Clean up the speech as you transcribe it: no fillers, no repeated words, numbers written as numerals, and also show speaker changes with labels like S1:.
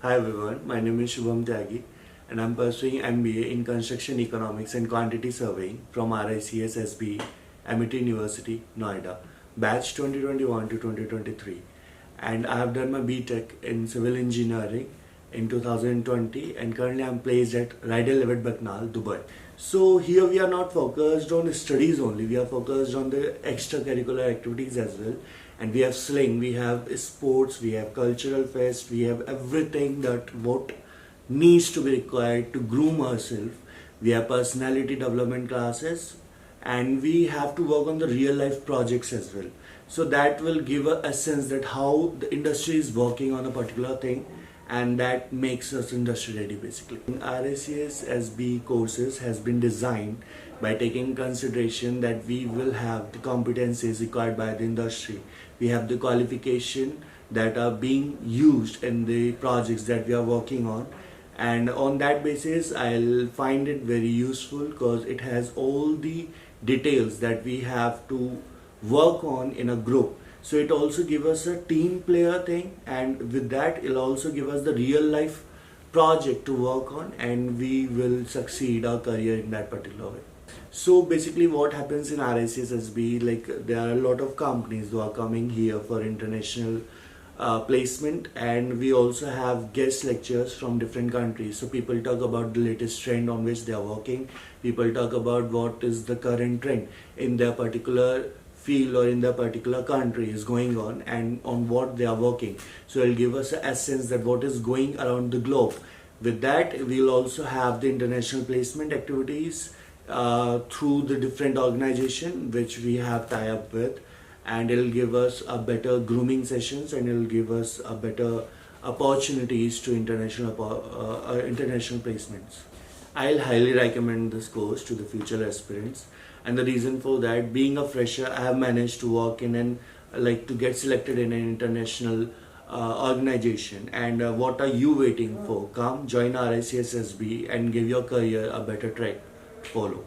S1: Hi everyone, my name is Shubham Tyagi and I'm pursuing MBA in Construction Economics and Quantity Surveying from RICS SBE, Amity University, Noida, batch 2021 to 2023. And I have done my BTech in Civil Engineering in 2020 and currently I'm placed at Rydell Levitt Bucknell, Dubai. So here we are not focused on studies only, we are focused on the extracurricular activities as well. And we have sling, we have sports, we have cultural fest, we have everything that what needs to be required to groom ourselves. We have personality development classes and we have to work on the real life projects as well. So that will give a sense that how the industry is working on a particular thing, and that makes us industry ready basically. RICS SBE courses has been designed by taking consideration that we will have the competencies required by the industry. We have the qualification that are being used in the projects that we are working on, and on that basis I'll find it very useful because it has all the details that we have to work on in a group. So it also gives us a team player thing, and with that it'll also give us the real life project to work on, and we will succeed our career in that particular way. So basically what happens in RICS SBE, like there are a lot of companies who are coming here for international placement, and we also have guest lectures from different countries. So people talk about the latest trend on which they are working, people talk about what is the current trend in their particular field or in the particular country is going on and on what they are working. So it'll give us a sense that what is going around the globe. With that we'll also have the international placement activities through the different organization which we have tie up with, and it'll give us a better grooming sessions and it'll give us a better opportunities to international placements. I'll highly recommend this course to the future aspirants, and the reason for that, being a fresher, I have managed to work in and like to get selected in an international organization. And what are you waiting for? Come join RICS SBE and give your career a better track to follow.